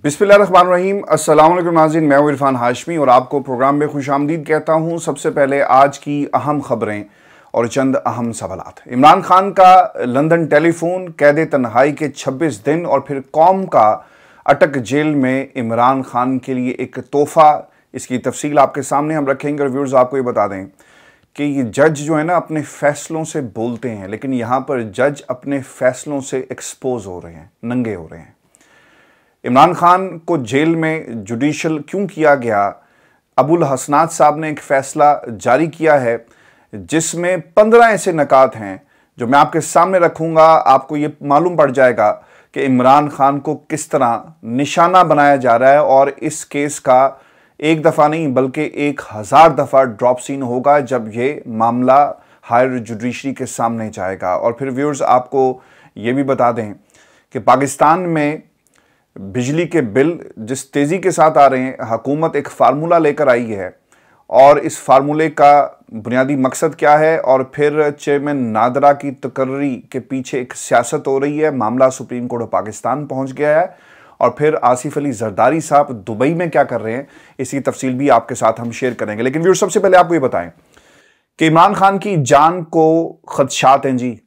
बिस्मिल्लाहिर्रहमानिर्रहीम। अस्सलाम वालेकुम नाज़रीन, मैं हूं इरफान हाशमी और आपको प्रोग्राम में खुशामदीद कहता हूं। सबसे पहले आज की अहम खबरें और चंद अहम सवालात। इमरान खान का लंदन टेलीफोन, कैद तन्हाई के 26 दिन और फिर कौम का अटक जेल में इमरान खान के लिए एक तोहफा। इसकी तफसील आपके सामने हम रखेंगे। और व्यूअर्स, आपको ये बता दें कि ये जज जो है ना, अपने फैसलों से बोलते हैं, लेकिन यहाँ पर जज अपने फैसलों से एक्सपोज हो रहे हैं, नंगे हो रहे हैं। इमरान खान को जेल में जुडिशल क्यों किया गया? अबुल हसनात साहब ने एक फैसला जारी किया है जिसमें 15 ऐसे नकात हैं जो मैं आपके सामने रखूंगा। आपको ये मालूम पड़ जाएगा कि इमरान खान को किस तरह निशाना बनाया जा रहा है और इस केस का एक दफ़ा नहीं बल्कि 1000 दफ़ा ड्रॉप सीन होगा जब ये मामला हायर जुडिशरी के सामने जाएगा। और फिर व्यूअर्स, आपको ये भी बता दें कि पाकिस्तान में बिजली के बिल जिस तेज़ी के साथ आ रहे हैं, हुकूमत एक फार्मूला लेकर आई है और इस फार्मूले का बुनियादी मकसद क्या है, और फिर चेयरमैन नादरा की तकर्री के पीछे एक सियासत हो रही है। मामला सुप्रीम कोर्ट ऑफ पाकिस्तान पहुंच गया है। और फिर आसिफ अली जरदारी साहब दुबई में क्या कर रहे हैं, इसकी तफसील भी आपके साथ हम शेयर करेंगे। लेकिन व्यूअर्स, सबसे पहले आपको ये बताएं कि इमरान खान की जान को खदशात हैं जी।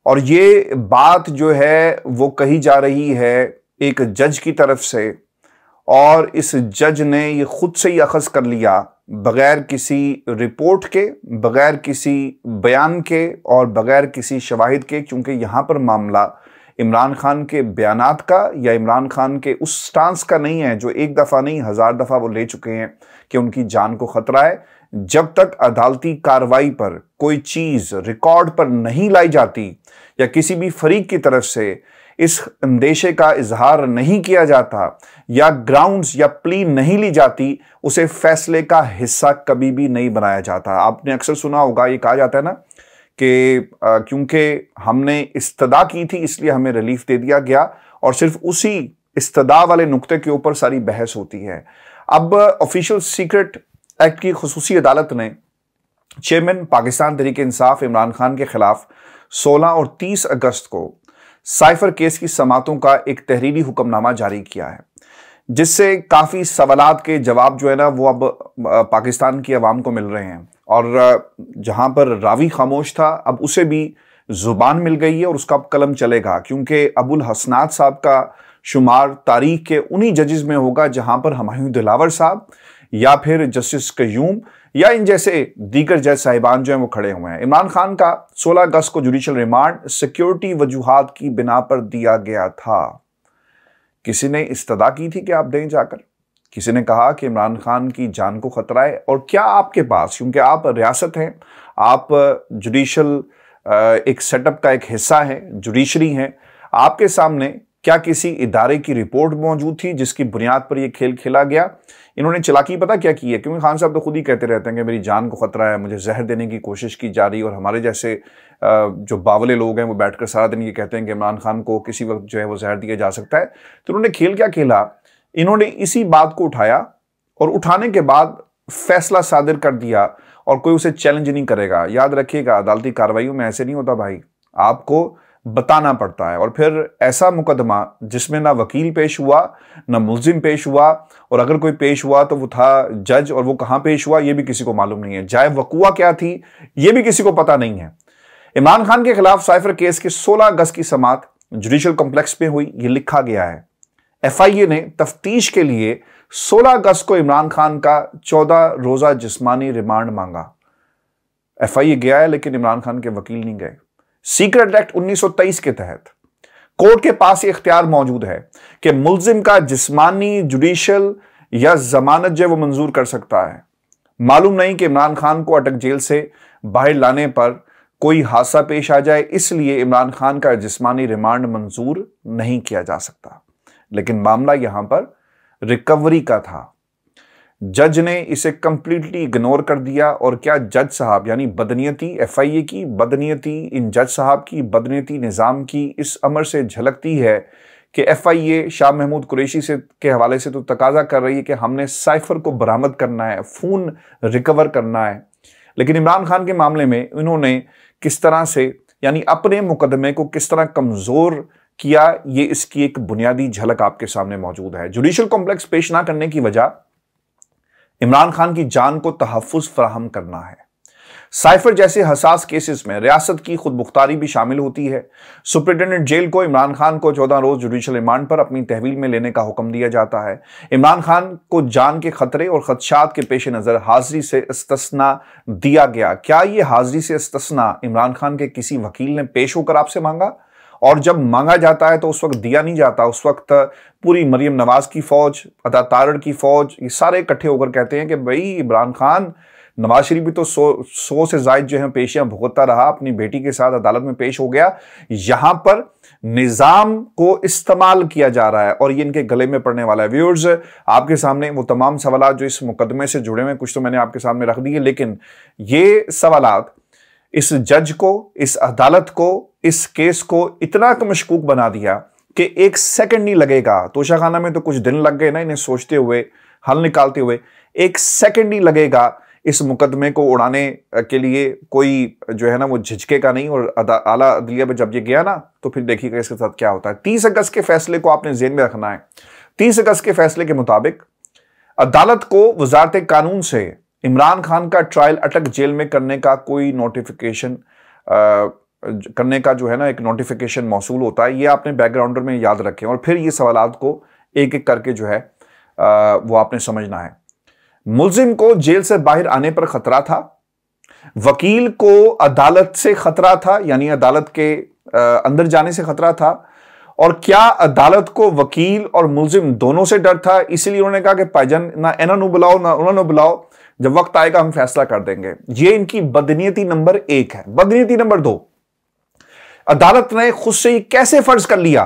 और ये बात जो है वो कही जा रही है एक जज की तरफ से, और इस जज ने ये खुद से ही अखज़ कर लिया बगैर किसी रिपोर्ट के, बगैर किसी बयान के और बगैर किसी शवाहिद के। क्योंकि यहाँ पर मामला इमरान खान के बयानात का या इमरान खान के उस स्टांस का नहीं है जो एक दफ़ा नहीं 1000 दफ़ा वो ले चुके हैं कि उनकी जान को ख़तरा है। जब तक अदालती कार्रवाई पर कोई चीज़ रिकॉर्ड पर नहीं लाई जाती या किसी भी फरीक की तरफ से इस अंदेशे का इजहार नहीं किया जाता या ग्राउंड्स या प्ली नहीं ली जाती, उसे फैसले का हिस्सा कभी भी नहीं बनाया जाता। आपने अक्सर सुना होगा, ये कहा जाता है ना कि क्योंकि हमने इस्तदा की थी इसलिए हमें रिलीफ दे दिया गया, और सिर्फ उसी इस्तदा वाले नुक्ते के ऊपर सारी बहस होती है। अब ऑफिशियल सीक्रेट एक्ट की खुसूसी अदालत ने चेयरमैन पाकिस्तान तहरीक-ए-इंसाफ इमरान खान के खिलाफ 16 और 30 अगस्त को साइफर केस की समातों का एक तहरीरी हुक्मनामा जारी किया है, जिससे काफ़ी सवालात के जवाब जो है ना वो अब पाकिस्तान की आवाम को मिल रहे हैं। और जहां पर रावी खामोश था, अब उसे भी जुबान मिल गई है और उसका अब कलम चलेगा। क्योंकि अबुल हसनात साहब का शुमार तारीख के उन्हीं जजेस में होगा जहां पर हुमायूं दिलावर साहब या फिर जस्टिस कयूम या इन जैसे दीगर जज साहिबान जो हैं वो खड़े हुए हैं। इमरान खान का 16 अगस्त को जुडिशल रिमांड सिक्योरिटी वजूहात की बिना पर दिया गया था। किसी ने इस्तदा की थी कि आप दें जाकर, किसी ने कहा कि इमरान खान की जान को खतरा है। और क्या आपके पास, क्योंकि आप रियासत हैं, आप जुडिशल एक सेटअप का एक हिस्सा है, जुडिशरी हैं, आपके सामने क्या किसी इदारे की रिपोर्ट मौजूद थी जिसकी बुनियाद पर यह खेल खेला गया? इन्होंने चालाकी पता क्या की है, क्योंकि खान साहब तो खुद ही कहते रहते हैं कि मेरी जान को खतरा है, मुझे जहर देने की कोशिश की जा रही, और हमारे जैसे जो बावले लोग हैं वो बैठकर सारा दिन ये कहते हैं कि इमरान खान को किसी वक्त जो है वो जहर दिया जा सकता है। तो उन्होंने खेल क्या खेला, इन्होंने इसी बात को उठाया और उठाने के बाद फैसला सादिर कर दिया और कोई उसे चैलेंज नहीं करेगा। याद रखिएगा, अदालती कार्रवाइयों में ऐसे नहीं होता भाई, आपको बताना पड़ता है। और फिर ऐसा मुकदमा जिसमें ना वकील पेश हुआ ना मुल्जिम पेश हुआ, और अगर कोई पेश हुआ तो वो था जज, और वो कहां पेश हुआ ये भी किसी को मालूम नहीं है। जाए वकुआ क्या थी ये भी किसी को पता नहीं है। इमरान खान के खिलाफ साइफर केस के 16 अगस्त की समात जुडिशल कॉम्प्लेक्स में हुई, ये लिखा गया है। FIA ने तफ्तीश के लिए 16 अगस्त को इमरान खान का 14 रोजा जिस्मानी रिमांड मांगा। FIA गया है लेकिन इमरान खान के वकील नहीं गए। सीक्रेट एक्ट 1923 के तहत कोर्ट के पास इख्तियार मौजूद है कि मुल्जिम का जिस्मानी, जुडिशल या जमानत जो वो मंजूर कर सकता है। मालूम नहीं कि इमरान खान को अटक जेल से बाहर लाने पर कोई हादसा पेश आ जाए, इसलिए इमरान खान का जिस्मानी रिमांड मंजूर नहीं किया जा सकता। लेकिन मामला यहां पर रिकवरी का था। जज ने इसे कंप्लीटली इग्नोर कर दिया। और क्या जज साहब, यानी बदनीयती FIA की, बदनीयती इन जज साहब की, बदनीयती निज़ाम की इस अमर से झलकती है कि FIA शाह महमूद कुरैशी से के हवाले से तो तकाजा कर रही है कि हमने साइफर को बरामद करना है, खून रिकवर करना है। लेकिन इमरान खान के मामले में इन्होंने किस तरह से, यानी अपने मुकदमे को किस तरह कमज़ोर किया, ये इसकी एक बुनियादी झलक आपके सामने मौजूद है। जुडिशियल कॉम्प्लेक्स पेश ना करने की वजह इमरान खान की जान को तहफ्फुज फराहम करना है। साइफर जैसे हसास केसेस में रियासत की खुद मुख्तारी भी शामिल होती है। सुप्रिंटेंडेंट जेल को इमरान खान को 14 रोज जुडिशियल रिमांड पर अपनी तहवील में लेने का हुक्म दिया जाता है। इमरान खान को जान के खतरे और खदशात के पेश नजर हाजिरी से इस्तिस्ना दिया गया। क्या यह हाजिरी से इस्तिस्ना इमरान खान के किसी वकील ने पेश होकर आपसे मांगा? और जब मांगा जाता है तो उस वक्त दिया नहीं जाता। उस वक्त पूरी मरियम नवाज की फौज, अता तारड़ की फौज, ये सारे इकट्ठे होकर कहते हैं कि भाई इमरान खान, नवाज शरीफ भी तो 100 से ज्यादा जो है पेशियां भुगतता रहा, अपनी बेटी के साथ अदालत में पेश हो गया। यहां पर निजाम को इस्तेमाल किया जा रहा है और ये इनके गले में पड़ने वाला है। व्यूअर्स, आपके सामने वो तमाम सवाल जो इस मुकदमे से जुड़े हुए, कुछ तो मैंने आपके सामने रख दिए, लेकिन ये सवाल इस जज को, इस अदालत को, इस केस को इतना मशकूक बना दिया कि एक सेकंड नहीं लगेगा। तोशाखाना में तो कुछ दिन लग गए ना इन्हें सोचते हुए, हल निकालते हुए। एक सेकंड नहीं लगेगा इस मुकदमे को उड़ाने के लिए। कोई जो है ना वो झिझकेगा नहीं। और आला अदलिया में जब ये गया ना तो फिर देखिएगा इसके साथ क्या होता है। 30 अगस्त के फैसले को आपने ज़हन में रखना है। 30 अगस्त के फैसले के मुताबिक अदालत को वजारत कानून से इमरान खान का ट्रायल अटक जेल में करने का कोई नोटिफिकेशन करने का जो है ना एक नोटिफिकेशन मौसूल होता है। ये आपने बैकग्राउंडर में याद रखें और फिर ये सवालात को एक एक करके जो है वो आपने समझना है। मुल्जिम को जेल से बाहर आने पर खतरा था, वकील को अदालत से खतरा था, यानी अदालत के अंदर जाने से खतरा था। और क्या अदालत को वकील और मुल्जिम दोनों से डर था? इसलिए उन्होंने कहा कि भाईजान ना इन्होंने बुलाओ ना उन्होंने बुलाओ, जब वक्त आएगा हम फैसला कर देंगे। ये इनकी बदनीयती नंबर 1 है। बदनीयती नंबर 2, अदालत ने खुद से ही कैसे फर्ज कर लिया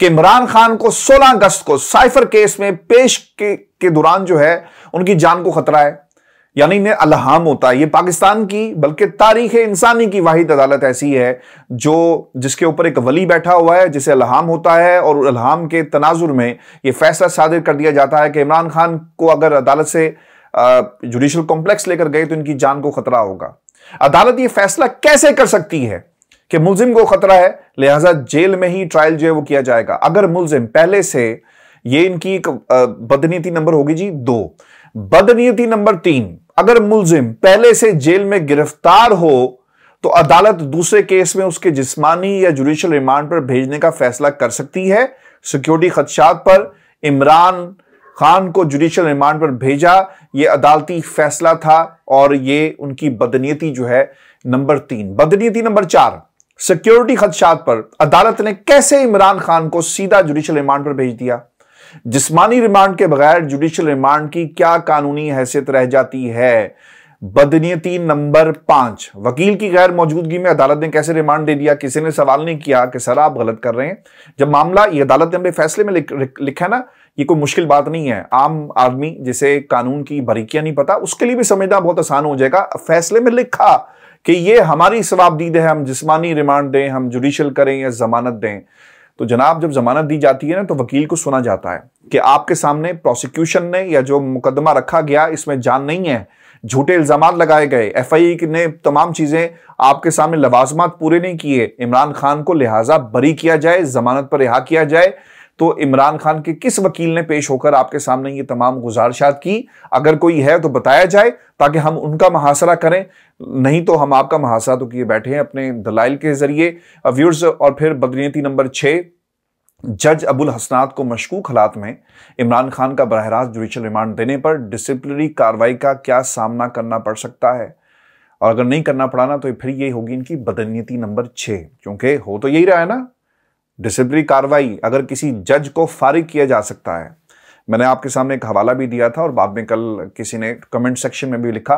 कि इमरान खान को 16 अगस्त को साइफर केस में पेश के दौरान जो है उनकी जान को खतरा है। यानी इन्हें अलहाम होता है। ये पाकिस्तान की बल्कि तारीख इंसानी की वाहिद अदालत ऐसी है जो जिसके ऊपर एक वली बैठा हुआ है जिसे अलहाम होता है, और अलहाम के तनाजुर में यह फैसला सादिर कर दिया जाता है कि इमरान खान को अगर अदालत से जुडिशियल कॉम्प्लेक्स लेकर गए तो इनकी जान को खतरा होगा। अदालत ये फैसला कैसे कर सकती है कि मुल्जिम को खतरा है, लिहाजा जेल में ही ट्रायल जो है वो किया जाएगा। अगर मुल्जिम पहले से, ये इनकी बदनीयती नंबर होगी जी 2। बदनीयती नंबर 3, अगर मुल्जिम पहले से जेल में गिरफ्तार हो तो अदालत दूसरे केस में उसके जिस्मानी या जुडिशियल रिमांड पर भेजने का फैसला कर सकती है। सिक्योरिटी खदशात पर इमरान खान को जुडिशियल रिमांड पर भेजा, यह अदालती फैसला था और यह उनकी बदनीयती जो है नंबर 3। बदनीयती नंबर 4, सिक्योरिटी खदशात पर अदालत ने कैसे इमरान खान को सीधा जुडिशियल रिमांड पर भेज दिया? जिस्मानी रिमांड के बगैर जुडिशियल रिमांड की क्या कानूनी हैसियत रह जाती है? बदनीयती नंबर 5, वकील की गैर मौजूदगी में अदालत ने कैसे रिमांड दे दिया? किसी ने सवाल नहीं किया कि सर आप गलत कर रहे हैं। जब मामला ये अदालत ने अपने फैसले में लिखा है ना, ये कोई मुश्किल बात नहीं है। आम आदमी जिसे कानून की बारीकियां नहीं पता उसके लिए भी समझना बहुत आसान हो जाएगा। फैसले में लिखा कि ये हमारी सवाबदीद है, हम जिस्मानी रिमांड दें, हम जुडिशियल करें या जमानत दें। तो जनाब जब जमानत दी जाती है ना तो वकील को सुना जाता है कि आपके सामने प्रोसिक्यूशन ने या जो मुकदमा रखा गया इसमें जान नहीं है, झूठे इल्जामात लगाए गए, FIA ने तमाम चीजें आपके सामने लवाजमात पूरे नहीं किए, इमरान खान को लिहाजा बरी किया जाए, जमानत पर रिहा किया जाए। तो इमरान खान के किस वकील ने पेश होकर आपके सामने ये तमाम गुजारिशात की? अगर कोई है तो बताया जाए ताकि हम उनका मुहासरा करें, नहीं तो हम आपका मुहासरा तो किए बैठे हैं अपने दलाइल के जरिए। व्यूअर्स, और फिर बदनीयती नंबर 6, जज अबुल हसनात को मशकूक हालात में इमरान खान का बरह रास्त जुडिशियल रिमांड देने पर डिसिप्लिनरी कार्रवाई का क्या सामना करना पड़ सकता है? और अगर नहीं करना पड़ा ना तो फिर ये होगी इनकी बदनीयती नंबर 6, क्योंकि हो तो यही रहा है ना, डिसिप्लिनरी कार्रवाई अगर किसी जज को फारिग किया जा सकता है। मैंने आपके सामने एक हवाला भी दिया था और बाद में कल किसी ने कमेंट सेक्शन में भी लिखा,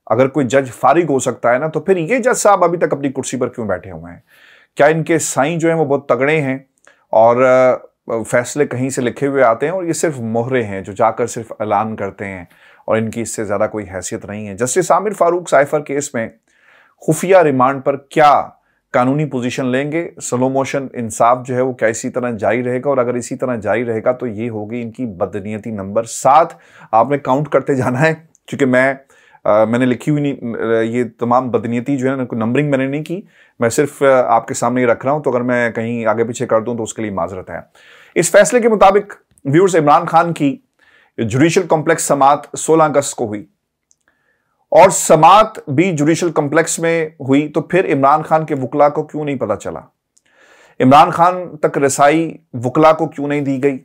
अगर कोई जज फारिग हो सकता है ना तो फिर ये जज साहब अभी तक अपनी कुर्सी पर क्यों बैठे हुए हैं? क्या इनके साईं जो हैं वो बहुत तगड़े हैं और फैसले कहीं से लिखे हुए आते हैं और ये सिर्फ मोहरे हैं जो जाकर सिर्फ ऐलान करते हैं और इनकी इससे ज़्यादा कोई हैसियत नहीं है? Justice Aamir Farooq cipher case में खुफिया रिमांड पर क्या कानूनी पोजीशन लेंगे? स्लो मोशन इंसाफ जो है वो क्या इसी तरह जारी रहेगा? और अगर इसी तरह जारी रहेगा तो ये होगी इनकी बदनीयती नंबर 7। आपने काउंट करते जाना है, क्योंकि मैं मैंने लिखी हुई नहीं, ये तमाम बदनीयती जो है ना, नंबरिंग मैंने नहीं की, मैं सिर्फ आपके सामने रख रहा हूं, तो अगर मैं कहीं आगे पीछे कर दूं तो उसके लिए माजरत है। इस फैसले के मुताबिक व्यूअर्स, इमरान खान की जुडिशल कॉम्प्लेक्स समाअत 16 अगस्त को हुई और समाअत भी जुडिशल कॉम्प्लेक्स में हुई, तो फिर इमरान खान के वकला को क्यों नहीं पता चला? इमरान खान तक रसाई वकला को क्यों नहीं दी गई?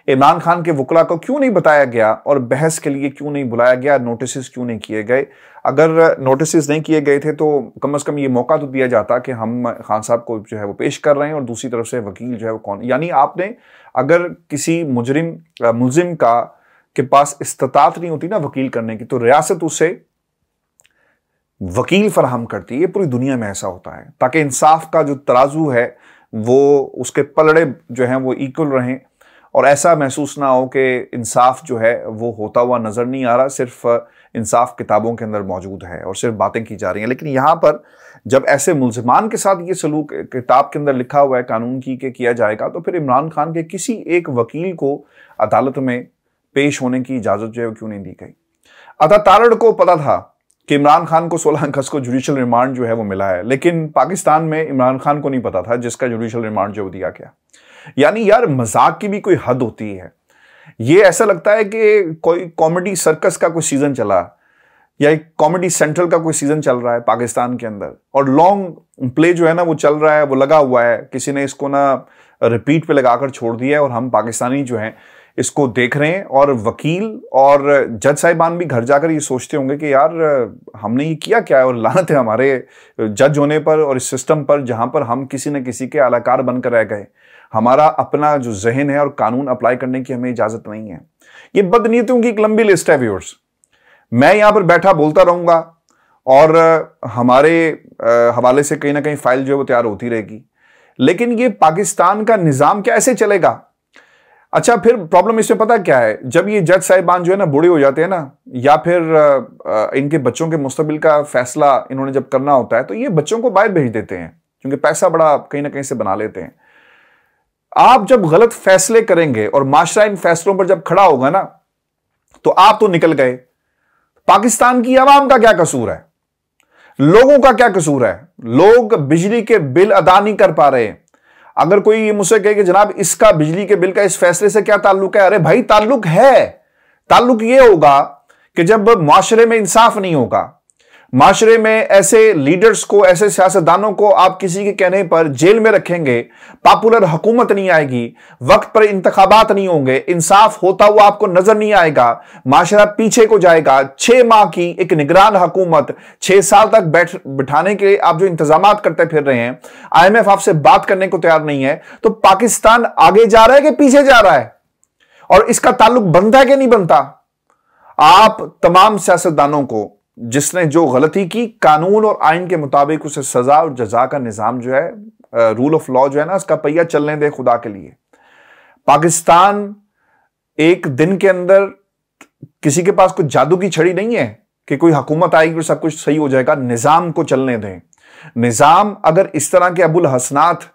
इमरान खान के वकला को क्यों नहीं बताया गया और बहस के लिए क्यों नहीं बुलाया गया? नोटिस क्यों नहीं किए गए? अगर नोटिस नहीं किए गए थे तो कम से कम ये मौका तो दिया जाता कि हम खान साहब को जो है वो पेश कर रहे हैं और दूसरी तरफ से वकील जो है वो कौन, यानी आपने अगर किसी मुलजिम का के पास इस्तात नहीं होती ना वकील करने की, तो रियासत उसे वकील फराहम करती है। ये पूरी दुनिया में ऐसा होता है ताकि इंसाफ का जो तराजू है वो उसके पलड़े जो हैं वो इक्वल रहें और ऐसा महसूस ना हो कि इंसाफ जो है वो होता हुआ नजर नहीं आ रहा, सिर्फ इंसाफ किताबों के अंदर मौजूद है और सिर्फ बातें की जा रही हैं। लेकिन यहां पर जब ऐसे मुल्जिमान के साथ ये सलूक किताब के अंदर लिखा हुआ है कानून की के किया जाएगा, तो फिर इमरान खान के किसी एक वकील को अदालत में पेश होने की इजाजत जो है क्यों नहीं दी गई? अता तारड़ को पता था कि इमरान खान को 16 अगस्त को जुडिशल रिमांड जो है वो मिला है, लेकिन पाकिस्तान में इमरान खान को नहीं पता था जिसका जुडिशल रिमांड जो दिया गया। यानी यार मजाक की भी कोई हद होती है। ये ऐसा लगता है कि कोई कॉमेडी सर्कस का कोई सीजन चला या एक कॉमेडी सेंट्रल का कोई सीजन चल रहा है पाकिस्तान के अंदर और लॉन्ग प्ले जो है ना वो चल रहा है, वो लगा हुआ है, किसी ने इसको ना रिपीट पे लगाकर छोड़ दिया है और हम पाकिस्तानी जो हैं इसको देख रहे हैं। और वकील और जज साहिबान भी घर जाकर ये सोचते होंगे कि यार हमने ये किया क्या है, और लानत है हमारे जज होने पर और इस सिस्टम पर जहां पर हम किसी न किसी के अलाकार बनकर रह गए। हमारा अपना जो जहन है और कानून अप्लाई करने की हमें इजाजत नहीं है। ये बदनीतियों की एक लंबी लिस्ट है व्यूअर्स। मैं यहां पर बैठा बोलता रहूंगा और हमारे हवाले से कहीं ना कहीं फाइल जो है वो तैयार होती रहेगी, लेकिन ये पाकिस्तान का निजाम क्या ऐसे चलेगा? अच्छा, फिर प्रॉब्लम इसमें पता क्या है, जब ये जज साहिबान जो है ना बूढ़े हो जाते हैं ना, या फिर इनके बच्चों के मुस्तकबिल का फैसला इन्होंने जब करना होता है तो ये बच्चों को बाहर भेज देते हैं क्योंकि पैसा बड़ा कहीं ना कहीं से बना लेते हैं। आप जब गलत फैसले करेंगे और माशरा इन फैसलों पर जब खड़ा होगा ना, तो आप तो निकल गए। पाकिस्तान की आवाम का क्या कसूर है? लोगों का क्या कसूर है? लोग बिजली के बिल अदा नहीं कर पा रहे। अगर कोई मुझसे कहे कि जनाब इसका बिजली के बिल का इस फैसले से क्या ताल्लुक है, अरे भाई ताल्लुक है। ताल्लुक यह होगा कि जब माशरे में इंसाफ नहीं होगा, माशरे में ऐसे लीडर्स को, ऐसे सियासतदानों को आप किसी के कहने पर जेल में रखेंगे, पॉपुलर हुकूमत नहीं आएगी, वक्त पर इंतखाबात नहीं होंगे, इंसाफ होता हुआ आपको नजर नहीं आएगा, माशरा पीछे को जाएगा। 6 माह की एक निगरान हुकूमत 6 साल तक बिठाने के लिए आप जो इंतजामात करते फिर रहे हैं, IMF आपसे बात करने को तैयार नहीं है, तो पाकिस्तान आगे जा रहा है कि पीछे जा रहा है? और इसका ताल्लुक बनता है कि नहीं बनता? आप तमाम सियासतदानों को जिसने जो गलती की, कानून और आइन के मुताबिक उसे सजा और जजा का निजाम जो है, रूल ऑफ लॉ जो है ना, उसका पहिया चलने दे खुदा के लिए। पाकिस्तान एक दिन के अंदर किसी के पास कुछ जादू की छड़ी नहीं है कि कोई हुकूमत आएगी और सब कुछ सही हो जाएगा। निजाम को चलने दें। निजाम अगर इस तरह के अबुल हसनात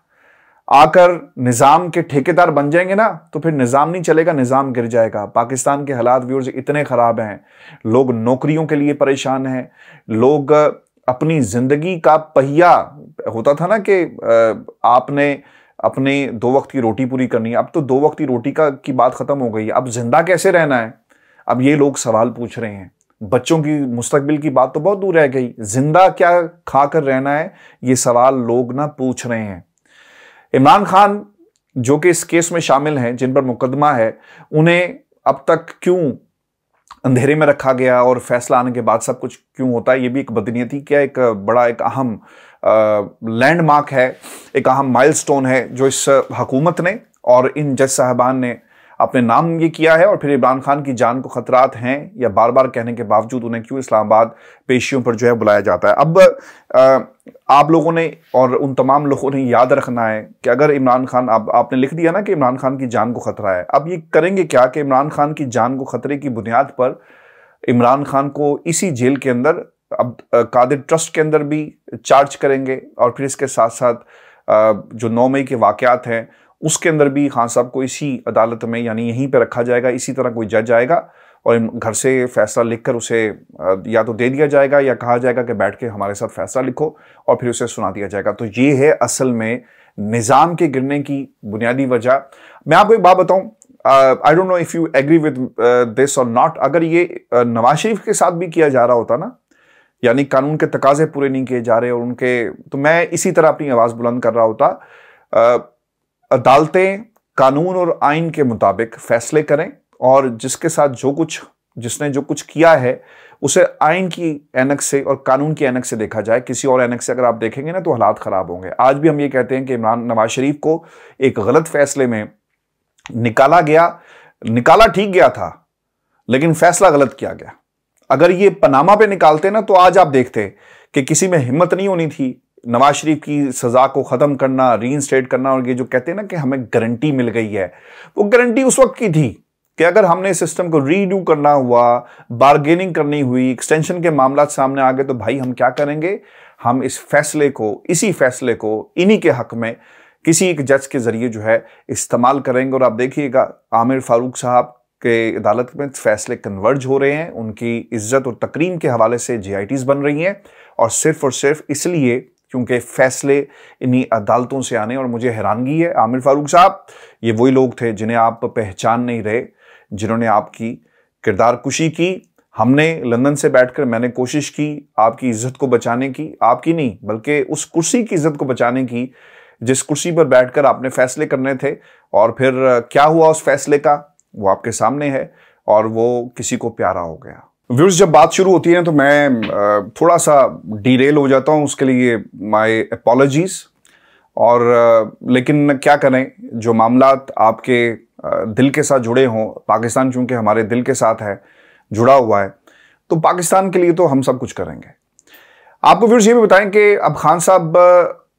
आकर निजाम के ठेकेदार बन जाएंगे ना, तो फिर निजाम नहीं चलेगा, निजाम गिर जाएगा। पाकिस्तान के हालात व्यूअर्स इतने खराब हैं, लोग नौकरियों के लिए परेशान हैं, लोग अपनी जिंदगी का पहिया, होता था ना कि आपने अपने 2 वक्त की रोटी पूरी करनी है, अब तो 2 वक्त की रोटी की बात खत्म हो गई है। अब जिंदा कैसे रहना है, अब ये लोग सवाल पूछ रहे हैं। बच्चों की मुस्तकबिल की बात तो बहुत दूर रह गई, जिंदा क्या खाकर रहना है, ये सवाल लोग ना पूछ रहे हैं। इमरान खान जो कि इस केस में शामिल हैं, जिन पर मुकदमा है, उन्हें अब तक क्यों अंधेरे में रखा गया और फैसला आने के बाद सब कुछ क्यों होता है? ये भी एक बदनीयती क्या, एक बड़ा एक अहम लैंडमार्क है, एक अहम माइलस्टोन है जो इस हुकूमत ने और इन जज साहबान ने अपने नाम ये किया है। और फिर इमरान खान की जान को खतरात हैं या बार बार कहने के बावजूद उन्हें क्यों इस्लामाबाद पेशियों पर जो है बुलाया जाता है? अब आप लोगों ने और उन तमाम लोगों ने याद रखना है कि अगर इमरान खान, आपने लिख दिया ना कि इमरान खान की जान को खतरा है, अब ये करेंगे क्या कि इमरान खान की जान को खतरे की बुनियाद पर इमरान खान को इसी जेल के अंदर, अब कादिर ट्रस्ट के अंदर भी चार्ज करेंगे और फिर इसके साथ साथ जो 9 मई के वाकयात हैं उसके अंदर भी खान साहब को इसी अदालत में यानी यहीं पे रखा जाएगा, इसी तरह कोई जज आएगा और घर से फैसला लिखकर उसे या तो दे दिया जाएगा या कहा जाएगा कि बैठ के हमारे साथ फैसला लिखो और फिर उसे सुना दिया जाएगा। तो ये है असल में निज़ाम के गिरने की बुनियादी वजह। मैं आपको एक बात बताऊं, I don't know if you agree with this और नॉट, अगर ये नवाज शरीफ के साथ भी किया जा रहा होता ना, यानी कानून के तकाजे पूरे नहीं किए जा रहे और उनके, तो मैं इसी तरह अपनी आवाज़ बुलंद कर रहा होता। अदालतें कानून और आइन के मुताबिक फैसले करें और जिसके साथ जिसने जो कुछ किया है उसे आइन की ऐनक से और कानून की ऐनक से देखा जाए। किसी और ऐनक से अगर आप देखेंगे ना तो हालात ख़राब होंगे। आज भी हम ये कहते हैं कि नवाज शरीफ को एक गलत फैसले में निकाला गया, निकाला ठीक गया था लेकिन फैसला गलत किया गया। अगर ये पनामा पे निकालते ना तो आज आप देखते कि किसी में हिम्मत नहीं होनी थी नवाज शरीफ की सजा को खत्म करना, रीइंस्टेट करना। और ये जो कहते हैं ना कि हमें गारंटी मिल गई है, वो गारंटी उस वक्त की थी कि अगर हमने सिस्टम को रीडू करना हुआ, बार्गेनिंग करनी हुई, एक्सटेंशन के मामला सामने आ गए तो भाई हम क्या करेंगे, हम इस फैसले को, इसी फैसले को इन्हीं के हक में किसी एक जज के जरिए जो है इस्तेमाल करेंगे। और आप देखिएगा आमिर फारूक साहब के अदालत में फैसले कन्वर्ज हो रहे हैं, उनकी इज्जत और तकरीम के हवाले से JITs बन रही हैं और सिर्फ इसलिए क्योंकि फैसले इन्हीं अदालतों से आने। और मुझे हैरानगी है, आमिर फारूक साहब ये वही लोग थे जिन्हें आप पहचान नहीं रहे, जिन्होंने आपकी किरदार कुशी की। हमने लंदन से बैठकर मैंने कोशिश की आपकी इज्जत को बचाने की, आपकी नहीं बल्कि उस कुर्सी की इज्जत को बचाने की जिस कुर्सी पर बैठकर आपने फैसले करने थे। और फिर क्या हुआ उस फैसले का, वो आपके सामने है और वो किसी को प्यारा हो गया। व्यूअर्स, जब बात शुरू होती है तो मैं थोड़ा सा डीरेल हो जाता हूँ, उसके लिए माय अपॉलॉजीज। और लेकिन क्या करें, जो मामलात आपके दिल के साथ जुड़े हों, पाकिस्तान चूंकि हमारे दिल के साथ है, जुड़ा हुआ है, तो पाकिस्तान के लिए तो हम सब कुछ करेंगे। आपको व्यूअर्स ये भी बताएं कि अब खान साहब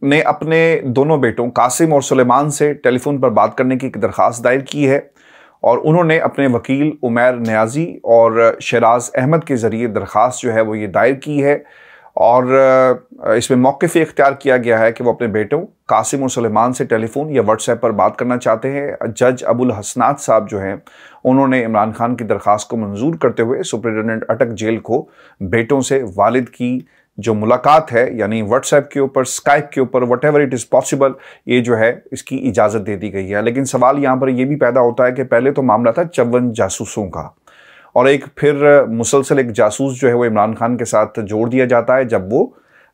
ने अपने दोनों बेटों कासिम और सुलेमान से टेलीफोन पर बात करने की एक दरख्वास्त दायर की है और उन्होंने अपने वकील उमैर नियाजी और शहराज अहमद के ज़रिए दरख्वास्त जो है वो ये दायर की है। और इसमें मौक़िफ़ इख्तियार किया गया है कि वो अपने बेटों कासिम और सुलेमान से टेलीफोन या व्हाट्सएप पर बात करना चाहते हैं। जज अबुल हसनात साहब जो हैं उन्होंने इमरान खान की दरख्वास्त को मंजूर करते हुए सुपरिटेंडेंट अटक जेल को बेटों से वालिद की जो मुलाकात है, यानी व्हाट्सएप के ऊपर, स्काइप के ऊपर, व्हाटएवर इट इज़ पॉसिबल, ये जो है इसकी इजाज़त दे दी गई है। लेकिन सवाल यहाँ पर यह भी पैदा होता है कि पहले तो मामला था 54 जासूसों का और एक फिर मुसलसल एक जासूस जो है वो इमरान खान के साथ जोड़ दिया जाता है। जब वो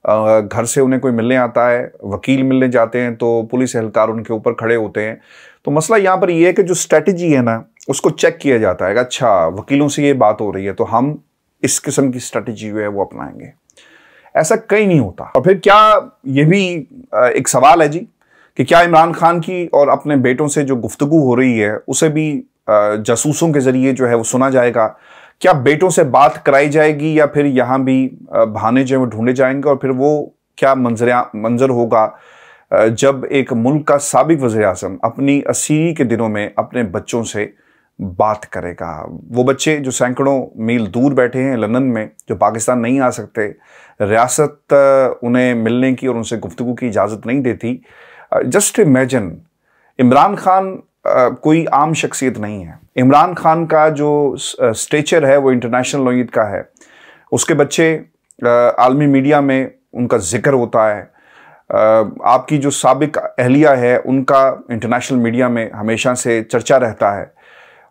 घर से उन्हें कोई मिलने आता है, वकील मिलने जाते हैं तो पुलिस एहलकार उनके ऊपर खड़े होते हैं। तो मसला यहाँ पर यह है कि जो स्ट्रेटजी है ना उसको चेक किया जाता है। अच्छा, वकीलों से ये बात हो रही है तो हम इस किस्म की स्ट्रेटजी जो है वो अपनाएंगे। ऐसा कहीं नहीं होता। और फिर क्या, ये भी एक सवाल है जी कि क्या इमरान खान की और अपने बेटों से जो गुफ्तगू हो रही है उसे भी जासूसों के जरिए जो है वो सुना जाएगा? क्या बेटों से बात कराई जाएगी या फिर यहाँ भी बहाने जो है वो ढूंढे जाएंगे? और फिर वो क्या मंजर होगा जब एक मुल्क का साबिक वज़ीर-ए-आज़म अपनी असीरी के दिनों में अपने बच्चों से बात करेगा? वो बच्चे जो सैकड़ों मील दूर बैठे हैं लंदन में, जो पाकिस्तान नहीं आ सकते, रियासत उन्हें मिलने की और उनसे गुफ्तगू की इजाज़त नहीं देती। जस्ट इमेजिन, इमरान खान कोई आम शख्सियत नहीं है। इमरान खान का जो स्टेचर है वो इंटरनेशनल नौयत का है। उसके बच्चे आलमी मीडिया में उनका जिक्र होता है। आपकी जो साबिक अहलिया है उनका इंटरनेशनल मीडिया में हमेशा से चर्चा रहता है।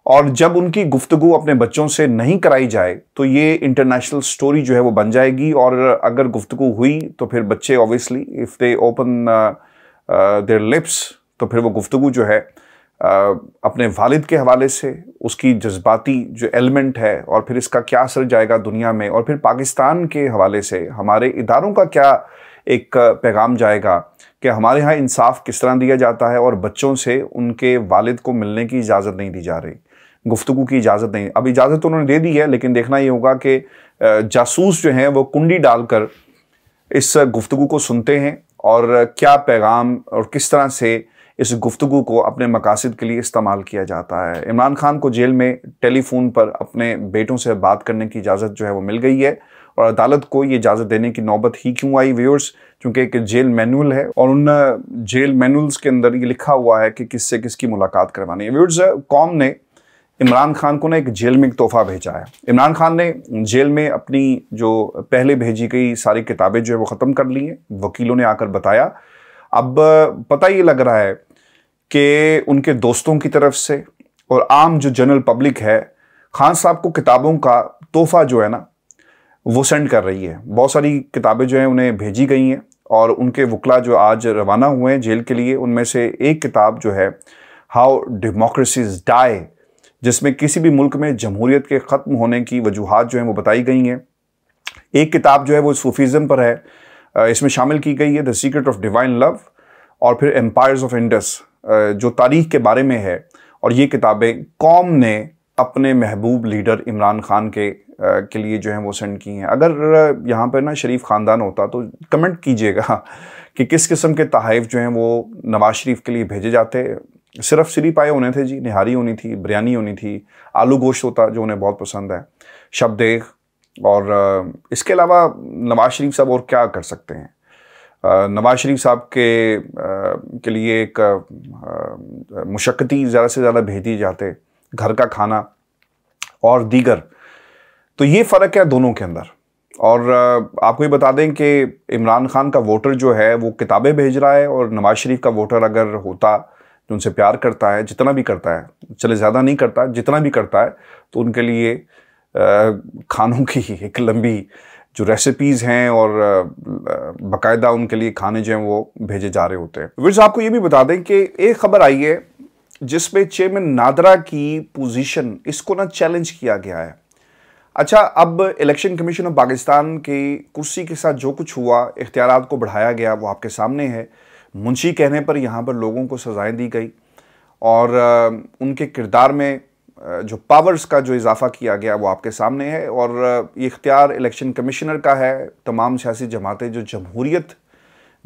और जब उनकी गुफ्तगू अपने बच्चों से नहीं कराई जाए तो ये इंटरनेशनल स्टोरी जो है वो बन जाएगी। और अगर गुफ्तगू हुई तो फिर बच्चे obviously if they open there lips तो फिर वो गुफ्तगू जो है अपने वालिद के हवाले से, उसकी जज्बाती जो एलिमेंट है और फिर इसका क्या असर जाएगा दुनिया में, और फिर पाकिस्तान के हवाले से हमारे इदारों का क्या एक पैगाम जाएगा कि हमारे यहाँ इंसाफ किस तरह दिया जाता है और बच्चों से उनके वालिद को मिलने की इजाज़त नहीं दी जा रही, गुफ्तगू की इजाज़त नहीं। अब इजाज़त तो उन्होंने दे दी है लेकिन देखना ये होगा कि जासूस जो हैं वो कुंडी डालकर इस गुफ्तगू को सुनते हैं और क्या पैगाम और किस तरह से इस गुफ्तगू को अपने मकासद के लिए इस्तेमाल किया जाता है। इमरान खान को जेल में टेलीफोन पर अपने बेटों से बात करने की इजाज़त जो है वो मिल गई है और अदालत को ये इजाज़त देने की नौबत ही क्यों आई व्यूअर्स? क्योंकि एक जेल मैनुअल है और उन जेल मैनुअल्स के अंदर ये लिखा हुआ है कि किससे किसकी मुलाकात करवानी है। व्यूअर्स, कौम ने इमरान खान को ना एक जेल में एक तोहफा भेजा है। इमरान खान ने जेल में अपनी जो पहले भेजी गई सारी किताबें जो है वो ख़त्म कर ली हैं, वकीलों ने आकर बताया। अब पता ये लग रहा है कि उनके दोस्तों की तरफ से और आम जो जनरल पब्लिक है, खान साहब को किताबों का तोहफा जो है ना वो सेंड कर रही है। बहुत सारी किताबें जो हैं उन्हें भेजी गई हैं और उनके वकला जो आज रवाना हुए हैं जेल के लिए, उनमें से एक किताब जो है हाउ डेमोक्रेसीज डाई, जिसमें किसी भी मुल्क में जमहूरियत के ख़त्म होने की वजूहात जो हैं वो बताई गई हैं। एक किताब जो है वो सूफीज़म पर है, इसमें शामिल की गई है the secret of divine love, और फिर एम्पायर्स ऑफ इंडस जो तारीख़ के बारे में है। और ये किताबें कौम ने अपने महबूब लीडर इमरान खान के लिए जो है वो सेंड की हैं। अगर यहाँ पर ना शरीफ ख़ानदान होता तो कमेंट कीजिएगा कि किस किस्म के तोहफ़े जो हैं वो नवाज शरीफ के लिए भेजे जाते। सिर्फ सिरी पाए होने थे जी, निहारी होनी थी, बिरयानी होनी थी, आलू गोश्त होता जो उन्हें बहुत पसंद है, शबदेग, और इसके अलावा नवाज शरीफ साहब और क्या कर सकते हैं? नवाज शरीफ साहब के लिए एक मुशक्क़ती ज़्यादा से ज़्यादा भेज दिए जाते, घर का खाना और दीगर। तो ये फ़र्क है दोनों के अंदर। और आपको ये बता दें कि इमरान खान का वोटर जो है वो किताबें भेज रहा है, और नवाज शरीफ का वोटर अगर होता जो उनसे प्यार करता है, जितना भी करता है, चले ज़्यादा नहीं करता, जितना भी करता है, तो उनके लिए खानों की एक लंबी जो रेसिपीज़ हैं और बाकायदा उनके लिए खाने जो हैं वो भेजे जा रहे होते हैं। विर्स, आपको ये भी बता दें कि एक खबर आई है जिसमें चेयरमैन नादरा की पोजीशन, इसको ना चैलेंज किया गया है। अच्छा, अब इलेक्शन कमीशन ऑफ पाकिस्तान की कुर्सी के साथ जो कुछ हुआ, इख्तियारात को बढ़ाया गया, वो आपके सामने है। मुंशी कहने पर यहाँ पर लोगों को सजाएं दी गई और उनके किरदार में जो पावर्स का जो इजाफा किया गया वो आपके सामने है। और ये इख्तियार इलेक्शन कमिश्नर का है। तमाम सियासी जमातें जो जमहूरियत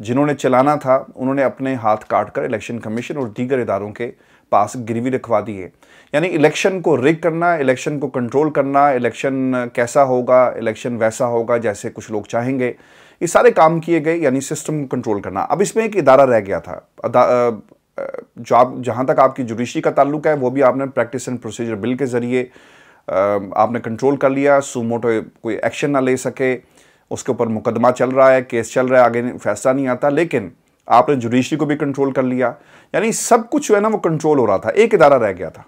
जिन्होंने चलाना था, उन्होंने अपने हाथ काट कर इलेक्शन कमीशन और दीगर इदारों के पास गिरवी रखवा दी है। यानी इलेक्शन को रिग करना, इलेक्शन को कंट्रोल करना, इलेक्शन कैसा होगा, इलेक्शन वैसा होगा जैसे कुछ लोग चाहेंगे, ये सारे काम किए गए, यानी सिस्टम को कंट्रोल करना। अब इसमें एक इदारा रह गया था, जो आप जहाँ तक आपकी जुडिशरी का ताल्लुक है वो भी आपने प्रैक्टिस एंड प्रोसीजर बिल के ज़रिए आपने कंट्रोल कर लिया। सुमोटो कोई एक्शन ना ले सके, उसके ऊपर मुकदमा चल रहा है, केस चल रहा है, आगे फैसला नहीं आता, लेकिन आपने जुडिशरी को भी कंट्रोल कर लिया। यानी सब कुछ जो है ना वो कंट्रोल हो रहा था। एक इदारा रह गया था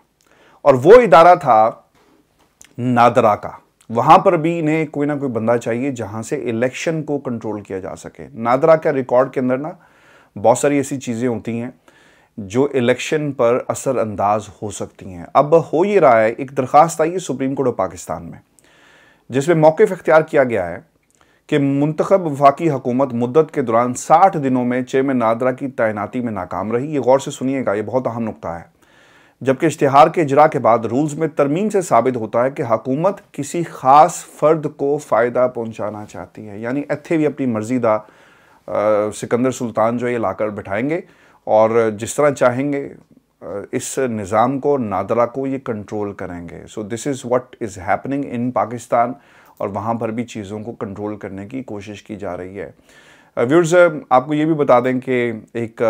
और वो इदारा था नादरा का। वहाँ पर भी इन्हें कोई ना कोई बंदा चाहिए जहाँ से इलेक्शन को कंट्रोल किया जा सके। नादरा के रिकॉर्ड के अंदर ना बहुत सारी ऐसी चीज़ें होती हैं जो इलेक्शन पर असरअंदाज हो सकती हैं। अब हो ये रहा है, एक दरख्वास्त आई है सुप्रीम कोर्ट ऑफ पाकिस्तान में जिसमें मौक़िफ़ इख्तियार किया गया है कि मुंतखब वफाकी हुकूमत मुद्दत के दौरान 60 दिनों में चेयरमैन नादरा की तैनाती में नाकाम रही। ये गौर से सुनिएगा, ये बहुत अहम नुक्ता है। जबकि इश्तिहार के इजरा के बाद रूल्स में तरमीम से साबित होता है कि हुकूमत किसी ख़ास फ़र्द को फ़ायदा पहुँचाना चाहती है। यानी इत्थे भी अपनी मर्जी दा सिकंदर सुल्तान जो ये लाकर बैठाएंगे और जिस तरह चाहेंगे इस निज़ाम को, नादरा को ये कंट्रोल करेंगे। So this is what is happening in Pakistan, और वहाँ पर भी चीज़ों को कंट्रोल करने की कोशिश की जा रही है। व्यूअर्स, आपको ये भी बता दें कि एक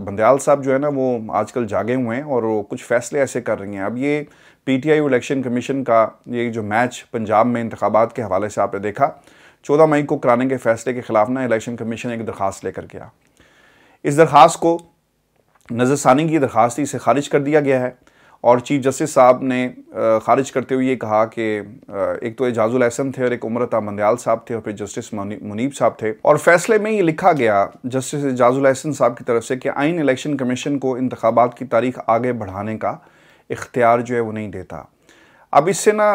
बंदयाल साहब जो है ना वो आजकल जागे हुए हैं और वो कुछ फ़ैसले ऐसे कर रही हैं। अब ये पीटीआई इलेक्शन कमीशन का ये जो मैच पंजाब में इंतखाबात के हवाले से आपने देखा, 14 मई को कराने के फ़ैसले के ख़िलाफ़ ना इलेक्शन कमीशन एक दरख्वास्त लेकर गया। इस दरख्वास्त को नज़रसानी की दरख्वास्त इसे खारिज कर दिया गया है और चीफ जस्टिस साहब ने खारिज करते हुए ये कहा कि एक तो एजाजुल एहसन थे और एक उमर अता मंदयाल साहब थे और फिर जस्टिस मुनीब साहब थे। और फैसले में ये लिखा गया जस्टिस एजाजुल एहसन साहब की तरफ से कि आइन इलेक्शन कमीशन को इंतखाबात की तारीख आगे बढ़ाने का इख्तियार जो है वो नहीं देता। अब इससे ना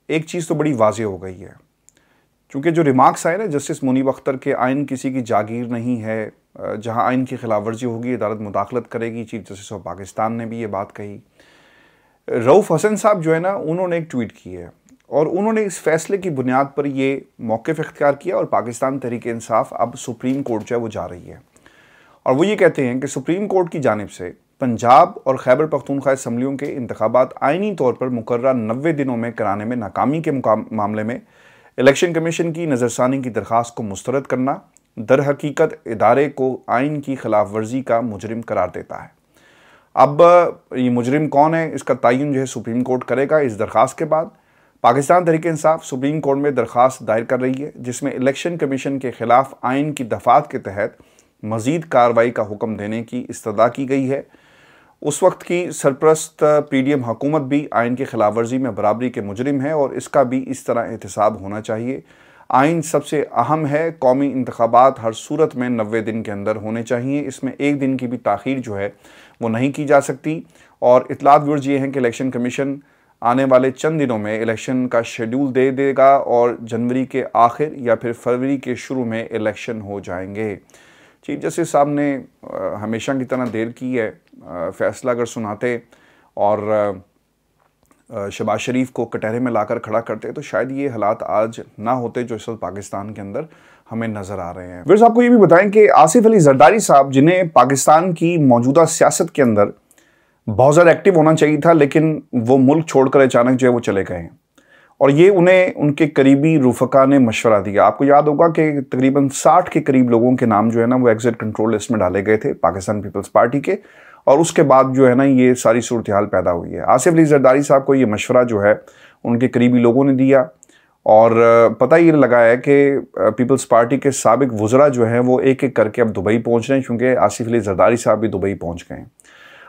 एक चीज़ तो बड़ी वाज़े हो गई है, क्योंकि जो रिमार्क्स आए ना जस्टिस मुनीब अख्तर के, आइन किसी की जागीर नहीं है, जहां आइन की खिलाफ वर्जी होगी अदालत मुदाखलत करेगी। चीफ जस्टिस ऑफ पाकिस्तान ने भी ये बात कही। रऊफ़ हसन साहब जो है ना उन्होंने एक ट्वीट की है और उन्होंने इस फैसले की बुनियाद पर ये मौक़िफ़ इख्तियार किया और पाकिस्तान तहरीक इंसाफ अब सुप्रीम कोर्ट जो है वो जा रही है और वो ये कहते हैं कि सुप्रीम कोर्ट की जानिब से पंजाब और खैबर पख्तूनख्वा असम्बलियों के इंतखाबात आइनी तौर पर मुकर्रर 90 दिनों में कराने में नाकामी के मामले में इलेक्शन कमीशन की नज़रसानी की दरख्वास्त को मुस्तरद करना दर हकीकत इदारे को आइन की खिलाफ वर्जी का मुजरिम करार देता है। अब ये मुजरिम कौन है, इसका तयन जो है सुप्रीम कोर्ट करेगा। इस दरख्वास्त के बाद पाकिस्तान तहरीक इंसाफ सुप्रीम कोर्ट में दरख्वास्त दायर कर रही है, जिसमें इलेक्शन कमीशन के खिलाफ आइन की दफ़ात के तहत मज़ीद कार्रवाई का हुक्म देने की इस्तदा की गई है। उस वक्त की सरप्रस्त PDM हुकूमत भी आइन की खिलाफ वर्जी में बराबरी के मुजरिम है और इसका भी इस तरह एहतसाब होना चाहिए। आइन सबसे अहम है। कौमी इंतखाबात हर सूरत में 90 दिन के अंदर होने चाहिए। इसमें एक दिन की भी ताख़ीर जो है वो नहीं की जा सकती। और इतलात व्यूअर्स ये हैं कि इलेक्शन कमीशन आने वाले चंद दिनों में इलेक्शन का शेड्यूल दे देगा और जनवरी के आखिर या फिर फरवरी के शुरू में इलेक्शन हो जाएंगे। चीफ जस्टिस साहब ने हमेशा की तरह देर की है। फ़ैसला अगर सुनाते और शहबाज शरीफ को कटहरे में लाकर खड़ा करते तो शायद ये हालात आज ना होते जो इस वक्त पाकिस्तान के अंदर हमें नज़र आ रहे हैं। फिर आपको ये भी बताएं कि आसिफ अली जरदारी साहब, जिन्हें पाकिस्तान की मौजूदा सियासत के अंदर बहुत ज़्यादा एक्टिव होना चाहिए था, लेकिन वो मुल्क छोड़कर अचानक जो है वो चले गए हैं और ये उन्हें उनके करीबी रुफ़का ने मशवरा दिया। आपको याद होगा कि तकरीबन 60 के करीब लोगों के नाम जो है ना वो एग्जिट कंट्रोल लिस्ट में डाले गए थे पाकिस्तान पीपल्स पार्टी के, और उसके बाद जो है ना ये सारी सूरत हाल पैदा हुई है। आसिफ अली जरदारी साहब को ये मशवरा जो है उनके करीबी लोगों ने दिया और पता ये लगा है कि पीपल्स पार्टी के साबिक वज़रा जो हैं वो एक एक करके अब दुबई पहुँच रहे हैं, क्योंकि आसिफ अली जरदारी साहब भी दुबई पहुँच गए हैं।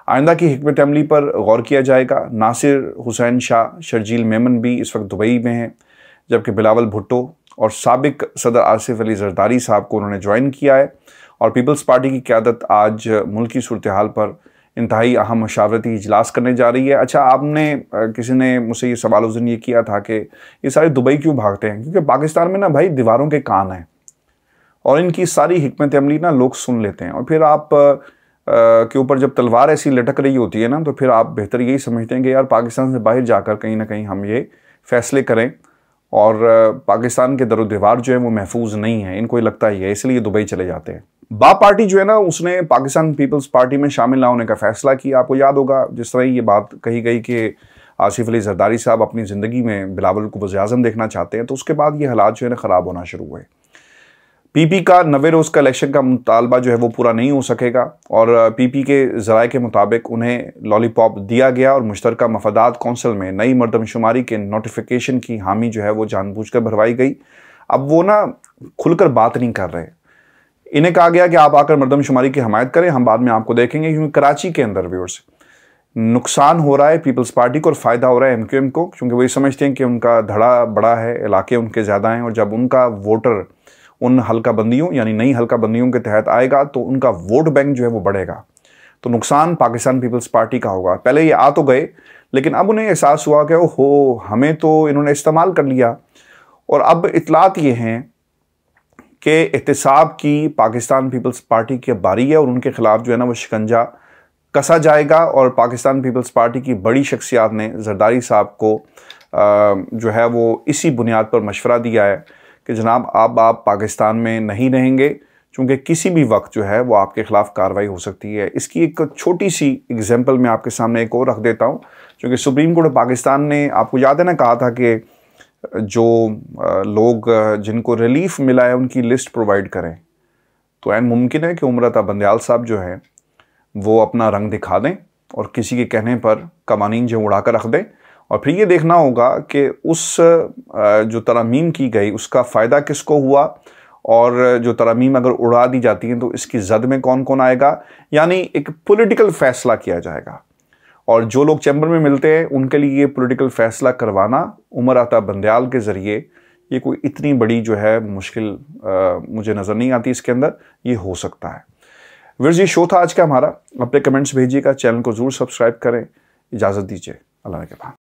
आइंदा की हिकमत अमली पर गौर किया जाएगा। नासिर हुसैन शाह, शर्जील मेमन भी इस वक्त दुबई में हैं, जबकि बिलावल भुट्टो और साबिक सदर आसिफ अली जरदारी साहब को उन्होंने ज्वाइन किया है। और पीपल्स पार्टी की क़यादत आज मुल्क की सूरत हाल पर इंतहाई अहम मशावरती इजलास करने जा रही है। अच्छा, आपने किसी ने मुझसे ये सवाल उस दिन ये किया था कि ये सारे दुबई क्यों भागते हैं? क्योंकि पाकिस्तान में ना भाई दीवारों के कान हैं और इनकी सारी हिकमत अमली ना लोग सुन लेते हैं, और फिर आप के ऊपर जब तलवार ऐसी लटक रही होती है ना तो फिर आप बेहतर यही समझते हैं कि यार पाकिस्तान से बाहर जाकर कहीं ना कहीं हम ये फैसले करें, और पाकिस्तान के दरो दीवार जो है वो महफूज नहीं है, इनको ये लगता ही है, इसलिए दुबई चले जाते हैं। बाप पार्टी जो है ना उसने पाकिस्तान पीपल्स पार्टी में शामिल ना होने का फैसला किया। आपको याद होगा जिस तरह ये बात कही गई कि आसिफ अली जरदारी साहब अपनी ज़िंदगी में बिलावल को वज़ीर-ए-आज़म देखना चाहते हैं, तो उसके बाद ये हालात जो है ना ख़राब होना शुरू हुए। PP का 90 रोज़ का इलेक्शन का मुतालबा जो है वो पूरा नहीं हो सकेगा और PP के ज़राए के मुताबिक उन्हें लॉलीपॉप दिया गया और मुश्तरका मफादात कौंसिल में नई मरदमशुमारी के नोटिफिकेशन की हामी जो है वो जानबूझकर भरवाई गई। अब वो ना खुलकर बात नहीं कर रहे। इन्हें कहा गया कि आप आकर मरदमशुमारी की हमायत करें, हम बाद में आपको देखेंगे, क्योंकि कराची के अंदर व्यूअर्स नुकसान हो रहा है पीपल्स पार्टी को और फ़ायदा हो रहा है MQM को, क्योंकि वो ये समझते हैं कि उनका धड़ा बड़ा है, इलाके उनके ज़्यादा हैं, और जब उनका वोटर उन हल्का बंदियों यानी नई हल्का बंदियों के तहत आएगा तो उनका वोट बैंक जो है वो बढ़ेगा, तो नुकसान पाकिस्तान पीपल्स पार्टी का होगा। पहले ये आ तो गए, लेकिन अब उन्हें एहसास हुआ कि ओहो हमें तो इन्होंने इस्तेमाल कर लिया, और अब इतलात ये हैं कि एहतसाब की पाकिस्तान पीपल्स पार्टी की बारी है और उनके खिलाफ जो है ना वो शिकंजा कसा जाएगा। और पाकिस्तान पीपल्स पार्टी की बड़ी शख्सियात ने जरदारी साहब को जो है वो इसी बुनियाद पर मशवरा दिया है कि जनाब अब आप पाकिस्तान में नहीं रहेंगे, क्योंकि किसी भी वक्त जो है वो आपके ख़िलाफ़ कार्रवाई हो सकती है। इसकी एक छोटी सी एग्जांपल मैं आपके सामने एक और रख देता हूँ, क्योंकि सुप्रीम कोर्ट पाकिस्तान ने, आपको याद है ना, कहा था कि जो लोग जिनको रिलीफ मिला है उनकी लिस्ट प्रोवाइड करें, तो ऐन मुमकिन है कि उमर अता बंदयाल साहब जो है वो अपना रंग दिखा दें और किसी के कहने पर कवानीन जो उड़ा कर रख दें, और फिर ये देखना होगा कि उस जो तरमीम की गई उसका फ़ायदा किसको हुआ, और जो तरमीम अगर उड़ा दी जाती हैं तो इसकी जद में कौन कौन आएगा। यानी एक पॉलिटिकल फ़ैसला किया जाएगा, और जो लोग चैम्बर में मिलते हैं उनके लिए ये पॉलिटिकल फ़ैसला करवाना उमर अता बंदयाल के ज़रिए, ये कोई इतनी बड़ी जो है मुश्किल मुझे नज़र नहीं आती इसके अंदर, ये हो सकता है। व्यूअर्स, ये शो था आज का हमारा। अपने कमेंट्स भेजिएगा, चैनल को ज़रूर सब्सक्राइब करें। इजाज़त दीजिए, अल्लाह के बाद।